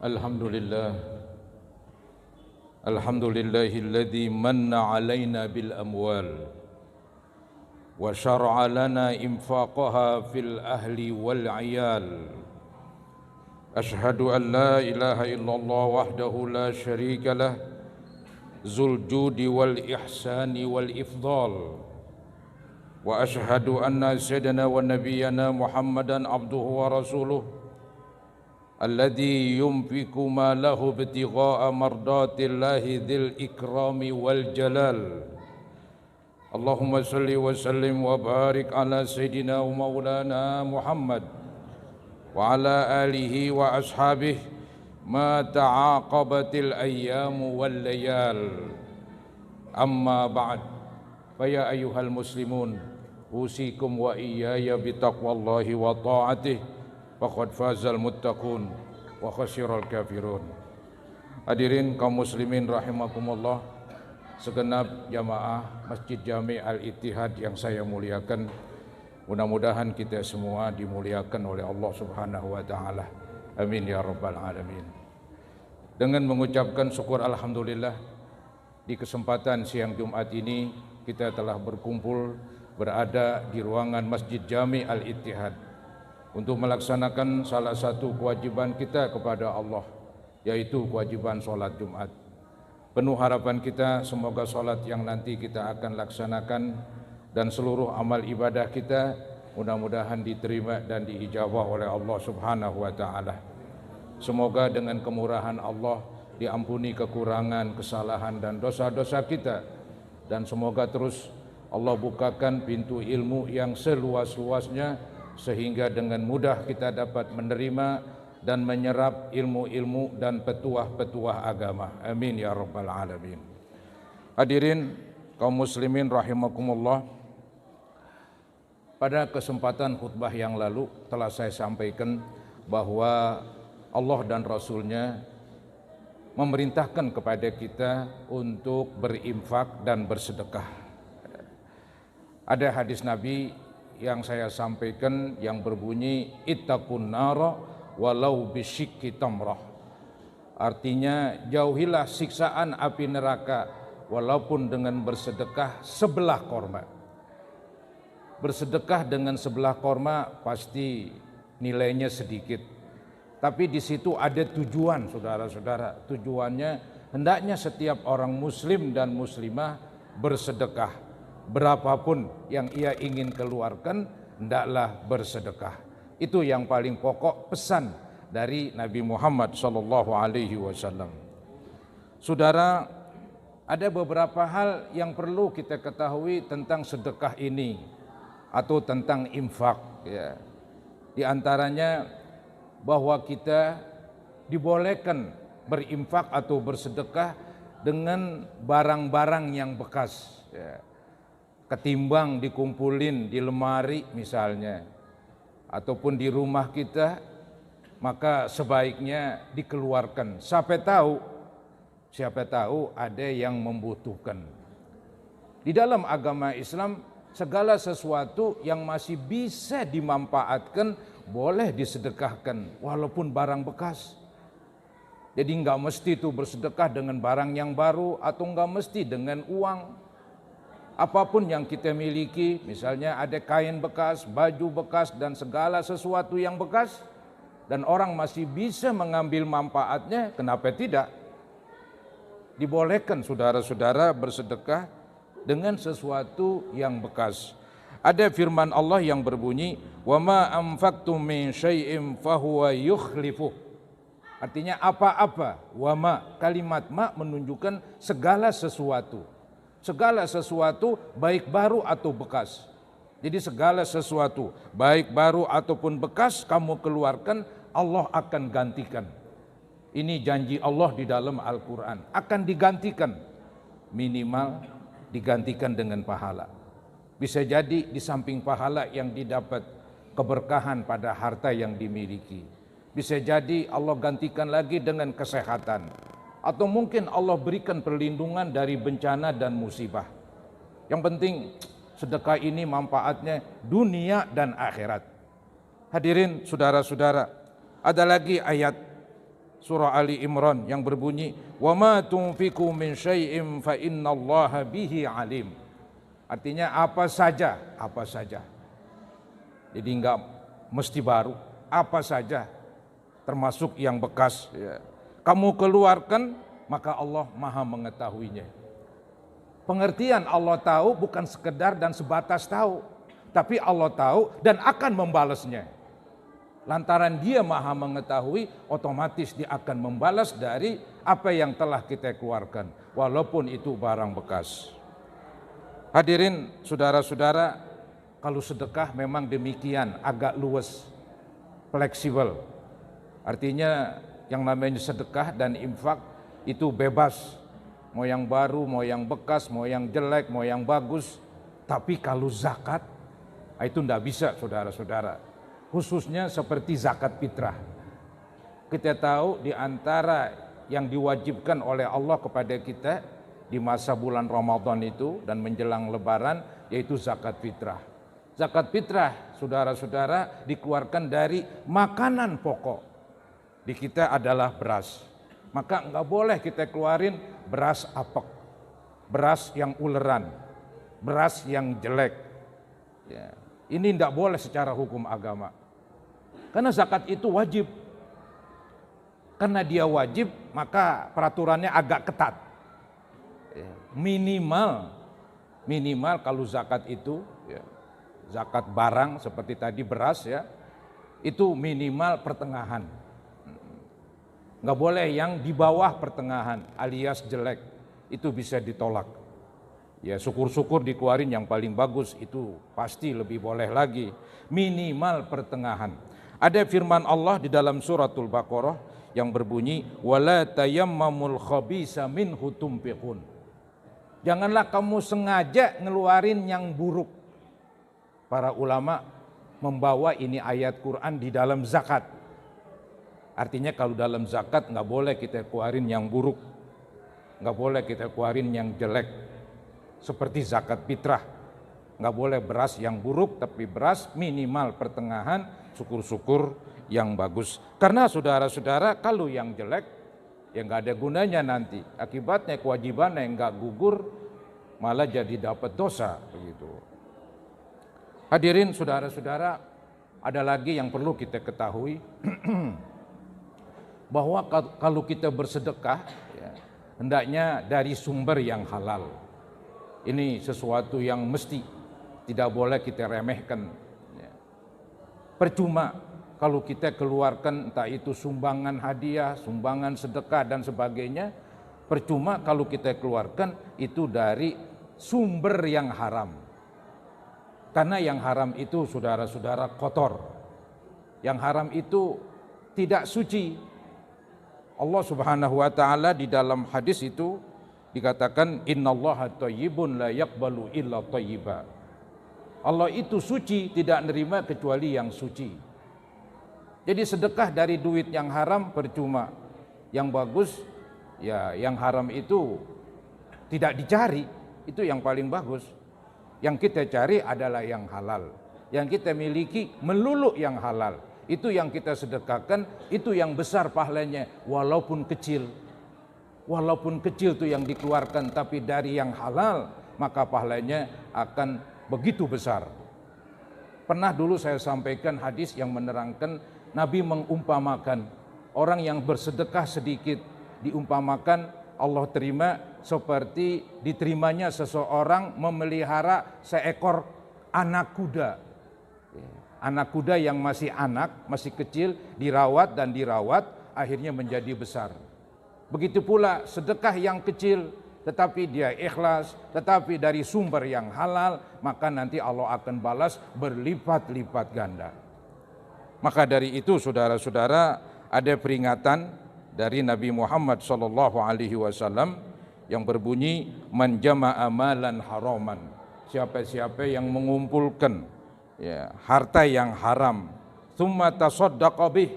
Alhamdulillah, alhamdulillahilladzi manna alaina bil amwal wa syara'a lana infaqaha fil ahli wal 'iyal. Ashhadu an la ilaha illallah wahdahu la syarika lah, zul judi wal ihsani wal ifdal. Wa ashhadu anna sayyidana wa nabiyyana Muhammadan abduhu wa rasuluh alladzi yunfiqu ma lahu ibtigha'a mardatillahi dzil ikrami wal jalal. Allahumma salli wa sallim wa barik ala sayyidina wa maulana Muhammad wa ala alihi wa ashabihi ma ta'aqabatil ayyamu wal layal. Amma ba'd, fa ya ayyuhal muslimun, usikum wa iyaya bitaqwallahi wa ta'atihi, faqad fazal muttaqun wa khasyiral kafirun. Hadirin kaum muslimin rahimakumullah, segenap jamaah Masjid Jami Al-Ittihad yang saya muliakan, mudah-mudahan kita semua dimuliakan oleh Allah Subhanahu wa taala. Amin ya rabbal alamin. Dengan mengucapkan syukur alhamdulillah, di kesempatan siang Jumat ini kita telah berkumpul berada di ruangan Masjid Jami Al-Ittihad untuk melaksanakan salah satu kewajiban kita kepada Allah, yaitu kewajiban sholat Jumat. Penuh harapan kita semoga sholat yang nanti kita akan laksanakan dan seluruh amal ibadah kita mudah-mudahan diterima dan diijabah oleh Allah Subhanahu wa taala. Semoga dengan kemurahan Allah diampuni kekurangan, kesalahan dan dosa-dosa kita, dan semoga terus Allah bukakan pintu ilmu yang seluas-luasnya sehingga dengan mudah kita dapat menerima dan menyerap ilmu-ilmu dan petuah-petuah agama. Amin ya rabbal alamin. Hadirin kaum muslimin rahimakumullah, pada kesempatan khutbah yang lalu telah saya sampaikan bahwa Allah dan Rasulnya memerintahkan kepada kita untuk berinfak dan bersedekah. Ada hadis Nabi yang saya sampaikan yang berbunyi ittaqun nara walau bisyikki tamrah. Artinya jauhilah siksaan api neraka walaupun dengan bersedekah sebelah korma. Bersedekah dengan sebelah korma pasti nilainya sedikit, tapi di situ ada tujuan, saudara-saudara. Tujuannya hendaknya setiap orang muslim dan muslimah bersedekah. Berapapun yang ia ingin keluarkan, hendaklah bersedekah. Itu yang paling pokok pesan dari Nabi Muhammad SAW. Saudara, ada beberapa hal yang perlu kita ketahui tentang sedekah ini atau tentang infak. Ya. Di antaranya bahwa kita dibolehkan berinfak atau bersedekah dengan barang-barang yang bekas. Ya. Ketimbang dikumpulin di lemari misalnya, ataupun di rumah kita, maka sebaiknya dikeluarkan. Siapa tahu ada yang membutuhkan. Di dalam agama Islam, segala sesuatu yang masih bisa dimanfaatkan boleh disedekahkan, walaupun barang bekas. Jadi nggak mesti itu bersedekah dengan barang yang baru, atau nggak mesti dengan uang. Apapun yang kita miliki, misalnya ada kain bekas, baju bekas, dan segala sesuatu yang bekas, dan orang masih bisa mengambil manfaatnya, kenapa tidak? Dibolehkan saudara-saudara bersedekah dengan sesuatu yang bekas. Ada firman Allah yang berbunyi, "Wa ma anfaqtum min syai'in fahuwa yukhlifuh." Artinya apa-apa, wa ma, kalimat ma menunjukkan segala sesuatu. Segala sesuatu baik baru atau bekas. Jadi segala sesuatu baik baru ataupun bekas kamu keluarkan, Allah akan gantikan. Ini janji Allah di dalam Al-Quran. Akan digantikan, minimal digantikan dengan pahala. Bisa jadi di samping pahala yang didapat, keberkahan pada harta yang dimiliki. Bisa jadi Allah gantikan lagi dengan kesehatan. Atau mungkin Allah berikan perlindungan dari bencana dan musibah. Yang penting sedekah ini manfaatnya dunia dan akhirat. Hadirin saudara-saudara, ada lagi ayat surah Ali Imran yang berbunyi, "Wa ma tunfiqu min syai'in fa innallaha bihi alim." Artinya apa saja. Jadi enggak mesti baru, apa saja termasuk yang bekas ya. Kamu keluarkan, maka Allah Maha mengetahuinya. Pengertian Allah tahu bukan sekedar dan sebatas tahu, tapi Allah tahu dan akan membalasnya. Lantaran Dia Maha mengetahui, otomatis Dia akan membalas dari apa yang telah kita keluarkan, walaupun itu barang bekas. Hadirin saudara-saudara, kalau sedekah memang demikian, agak luas, fleksibel. Artinya yang namanya sedekah dan infak itu bebas. Mau yang baru, mau yang bekas, mau yang jelek, mau yang bagus. Tapi kalau zakat, itu tidak bisa saudara-saudara. Khususnya seperti zakat fitrah. Kita tahu di antara yang diwajibkan oleh Allah kepada kita di masa bulan Ramadan itu dan menjelang Lebaran, yaitu zakat fitrah. Zakat fitrah, saudara-saudara, dikeluarkan dari makanan pokok. Di kita adalah beras. Maka enggak boleh kita keluarin beras apek, beras yang uleran, beras yang jelek. Ya, ini enggak boleh secara hukum agama. Karena zakat itu wajib. Karena dia wajib, maka peraturannya agak ketat. Ya, minimal kalau zakat itu, ya, zakat barang seperti tadi beras ya, itu minimal pertengahan. Nggak boleh yang di bawah pertengahan alias jelek, itu bisa ditolak. Ya syukur-syukur dikeluarin yang paling bagus, itu pasti lebih boleh lagi. Minimal pertengahan. Ada firman Allah di dalam suratul Baqarah yang berbunyi, wala tayammamul khabisa minhu tunfiqun. Janganlah kamu sengaja ngeluarin yang buruk. Para ulama membawa ini ayat Quran di dalam zakat. Artinya kalau dalam zakat nggak boleh kita keluarin yang buruk, nggak boleh kita keluarin yang jelek. Seperti zakat fitrah, nggak boleh beras yang buruk, tapi beras minimal pertengahan, syukur-syukur yang bagus. Karena saudara-saudara, kalau yang jelek ya nggak ada gunanya nanti. Akibatnya kewajibannya yang nggak gugur, malah jadi dapat dosa begitu. Hadirin saudara-saudara, ada lagi yang perlu kita ketahui. Bahwa kalau kita bersedekah ya, hendaknya dari sumber yang halal. Ini sesuatu yang mesti tidak boleh kita remehkan ya. Percuma kalau kita keluarkan entah itu sumbangan hadiah, sumbangan sedekah dan sebagainya, percuma kalau kita keluarkan itu dari sumber yang haram. Karena yang haram itu saudara-saudara kotor. Yang haram itu tidak suci. Allah Subhanahu wa taala di dalam hadis itu dikatakan innallaha thayyibun la yaqbalu illa thayyiba. Allah itu suci, tidak menerima kecuali yang suci. Jadi sedekah dari duit yang haram percuma. Yang bagus ya yang haram itu tidak dicari, itu yang paling bagus. Yang kita cari adalah yang halal. Yang kita miliki melulu yang halal. Itu yang kita sedekahkan, itu yang besar pahalanya, walaupun kecil. Walaupun kecil itu yang dikeluarkan, tapi dari yang halal, maka pahalanya akan begitu besar. Pernah dulu saya sampaikan hadis yang menerangkan, Nabi mengumpamakan orang yang bersedekah sedikit, diumpamakan Allah terima seperti diterimanya seseorang memelihara seekor anak kuda. Anak kuda yang masih anak, masih kecil, dirawat dan dirawat, akhirnya menjadi besar. Begitu pula sedekah yang kecil, tetapi dia ikhlas, tetapi dari sumber yang halal, maka nanti Allah akan balas berlipat-lipat ganda. Maka dari itu saudara-saudara, ada peringatan dari Nabi Muhammad SAW yang berbunyi, man jama'a malan haraman. Siapa-siapa yang mengumpulkan ya, harta yang haram, tsumma tasaddaqa bih,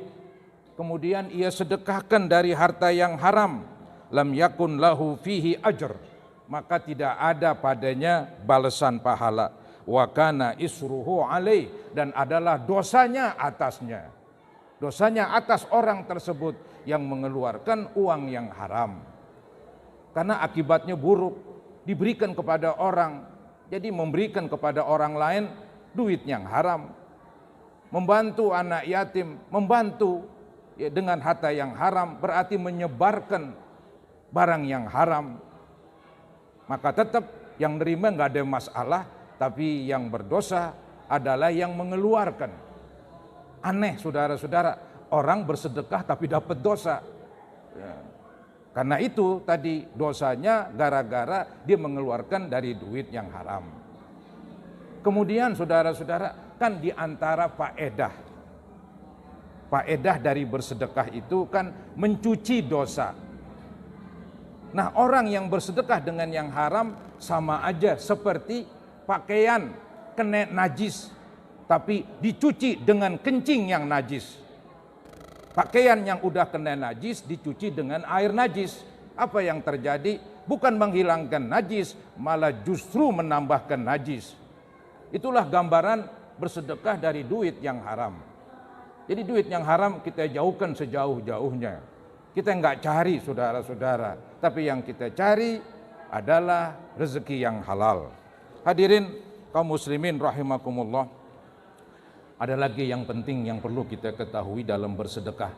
kemudian ia sedekahkan dari harta yang haram, lam yakun lahu fihi ajr, maka tidak ada padanya balasan pahala, wa kana isruhu alaih, dan adalah dosanya atasnya. Dosanya atas orang tersebut, yang mengeluarkan uang yang haram. Karena akibatnya buruk, diberikan kepada orang. Jadi memberikan kepada orang lain duit yang haram. Membantu anak yatim, membantu ya, dengan harta yang haram berarti menyebarkan barang yang haram. Maka tetap yang nerima nggak ada masalah, tapi yang berdosa adalah yang mengeluarkan. Aneh saudara-saudara, orang bersedekah tapi dapat dosa. Ya. Karena itu tadi dosanya gara-gara dia mengeluarkan dari duit yang haram. Kemudian saudara-saudara, kan di antara faedah dari bersedekah itu kan mencuci dosa. Nah, orang yang bersedekah dengan yang haram sama aja seperti pakaian kena najis tapi dicuci dengan kencing yang najis. Pakaian yang udah kena najis dicuci dengan air najis. Apa yang terjadi? Bukan menghilangkan najis, malah justru menambahkan najis. Itulah gambaran bersedekah dari duit yang haram. Jadi duit yang haram kita jauhkan sejauh-jauhnya. Kita nggak cari saudara-saudara, tapi yang kita cari adalah rezeki yang halal. Hadirin kaum muslimin rahimakumullah. Ada lagi yang penting yang perlu kita ketahui dalam bersedekah,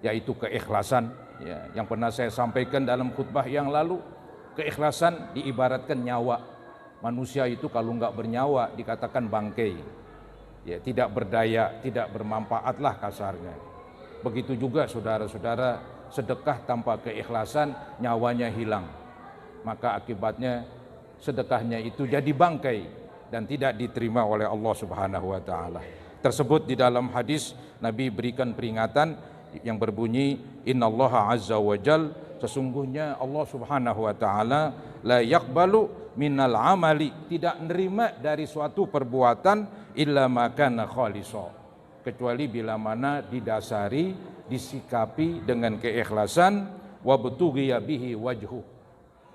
yaitu keikhlasan. Ya, yang pernah saya sampaikan dalam khutbah yang lalu, keikhlasan diibaratkan nyawa. Manusia itu kalau nggak bernyawa dikatakan bangkai. Ya, tidak berdaya, tidak bermanfaat lah kasarnya. Begitu juga saudara-saudara, sedekah tanpa keikhlasan nyawanya hilang. Maka akibatnya sedekahnya itu jadi bangkai dan tidak diterima oleh Allah Subhanahu wa taala. Tersebut di dalam hadis Nabi berikan peringatan yang berbunyi innallaha azza wa jal, sesungguhnya Allah Subhanahu wa taala la yaqbalu minal amali, tidak menerima dari suatu perbuatan illa ma kana khalisa, kecuali bila mana didasari, disikapi dengan keikhlasan, wa butughiya bihi wajhu,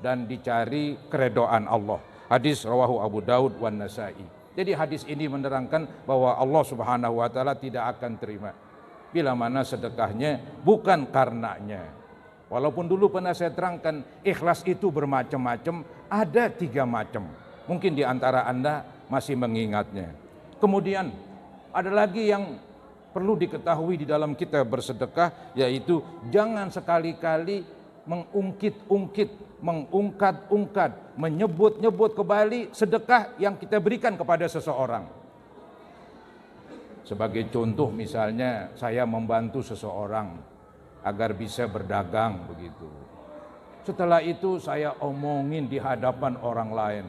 dan dicari keredoan Allah. Hadis rawahu Abu Daud wan Nasa'i. Jadi hadis ini menerangkan bahwa Allah Subhanahu wa taala tidak akan terima bila mana sedekahnya bukan karenanya. Walaupun dulu pernah saya terangkan ikhlas itu bermacam-macam, ada 3 macam. Mungkin di antara Anda masih mengingatnya. Kemudian ada lagi yang perlu diketahui di dalam kita bersedekah, yaitu jangan sekali-kali mengungkit-ungkit, mengungkat-ungkat, menyebut-nyebut kembali sedekah yang kita berikan kepada seseorang. Sebagai contoh misalnya saya membantu seseorang agar bisa berdagang begitu. Setelah itu saya omongin di hadapan orang lain.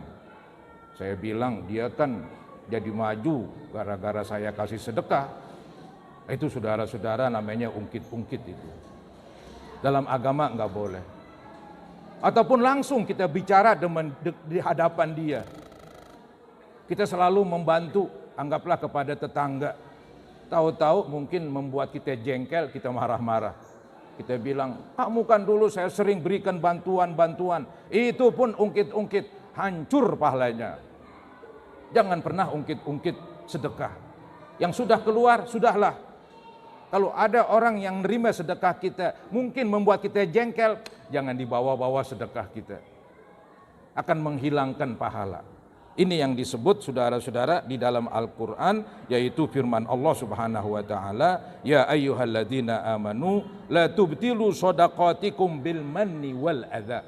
Saya bilang dia kan jadi maju gara-gara saya kasih sedekah. Itu saudara-saudara namanya ungkit-ungkit itu. Dalam agama enggak boleh. Ataupun langsung kita bicara di hadapan dia. Kita selalu membantu, anggaplah kepada tetangga. Tahu-tahu mungkin membuat kita jengkel, kita marah-marah. Kita bilang, kamu kan dulu saya sering berikan bantuan-bantuan. Itu pun ungkit-ungkit, hancur pahalanya. Jangan pernah ungkit-ungkit sedekah. Yang sudah keluar, sudahlah. Kalau ada orang yang menerima sedekah kita, mungkin membuat kita jengkel, jangan dibawa-bawa sedekah kita. Akan menghilangkan pahala. Ini yang disebut saudara-saudara di dalam Al-Quran, yaitu firman Allah Subhanahu wa ta'ala, ya ayyuhalladzina amanu la tubtilu shadaqatikum bil manni wal adha.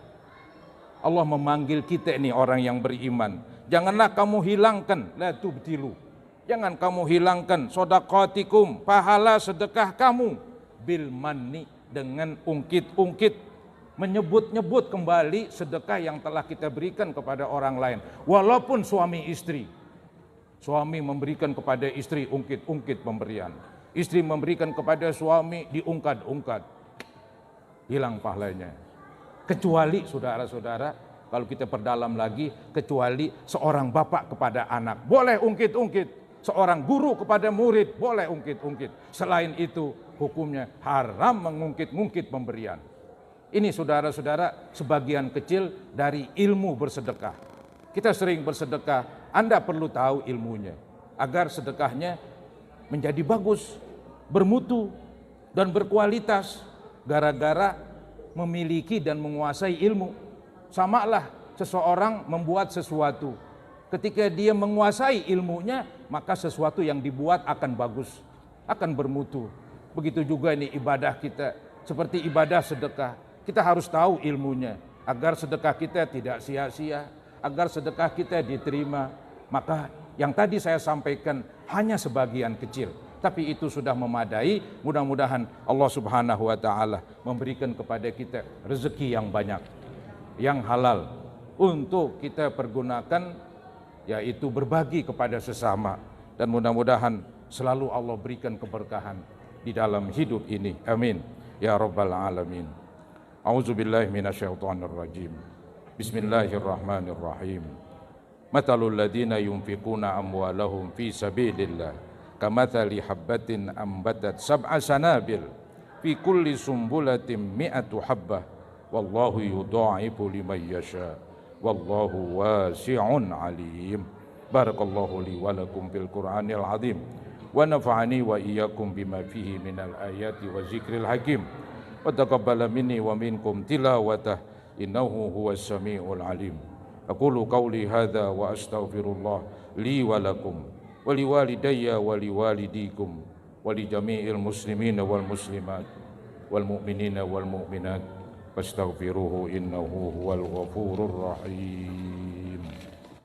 Allah memanggil kita ini orang yang beriman. Janganlah kamu hilangkan, la tubtilu. Jangan kamu hilangkan shadaqatikum, pahala sedekah kamu, bil manni, dengan ungkit-ungkit, menyebut-nyebut kembali sedekah yang telah kita berikan kepada orang lain. Walaupun suami istri, suami memberikan kepada istri ungkit-ungkit pemberian, istri memberikan kepada suami diungkat-ungkat, hilang pahalanya. Kecuali saudara-saudara, kalau kita perdalam lagi, kecuali seorang bapak kepada anak boleh ungkit-ungkit, seorang guru kepada murid boleh ungkit-ungkit. Selain itu hukumnya haram mengungkit-ungkit pemberian. Ini saudara-saudara sebagian kecil dari ilmu bersedekah. Kita sering bersedekah, Anda perlu tahu ilmunya agar sedekahnya menjadi bagus, bermutu dan berkualitas. gara-gara memiliki dan menguasai ilmu. Samalah seseorang membuat sesuatu, ketika dia menguasai ilmunya, maka sesuatu yang dibuat akan bagus, akan bermutu. Begitu juga ini ibadah kita, seperti ibadah sedekah. Kita harus tahu ilmunya, agar sedekah kita tidak sia-sia, agar sedekah kita diterima. Maka yang tadi saya sampaikan hanya sebagian kecil, tapi itu sudah memadai. Mudah-mudahan Allah Subhanahu wa Ta'ala memberikan kepada kita rezeki yang banyak, yang halal, untuk kita pergunakan, yaitu berbagi kepada sesama. Dan mudah-mudahan selalu Allah berikan keberkahan di dalam hidup ini. Amin ya rabbal alamin. A'udzubillahi minasyaitonirrajim. Bismillahirrahmanirrahim. Mathalul ladzina yunfiquna amwalahum fi sabilillah kamathali habbatin ambatat sab'a sanabil fi kulli sumbulatin mi'atu habbah wallahu yudha'ifu liman yasha wallahu wasi'un alim. Barakallahu li wa lakum fil Qur'anil azim wa nafa'ani wa iyyakum bima fihi minal ayati wa zikril hakim wa taqabbala minni wa minkum tilawatah innahu huwas samiul alim. Aqulu qawli hadza wa astaghfirullah li wa lakum wa liwalidayya wa liwalidikum wa li jami'il muslimina wal muslimat wal mu'minina wal mu'minat fastaghfiruhu innahu huwal ghafurur rahim.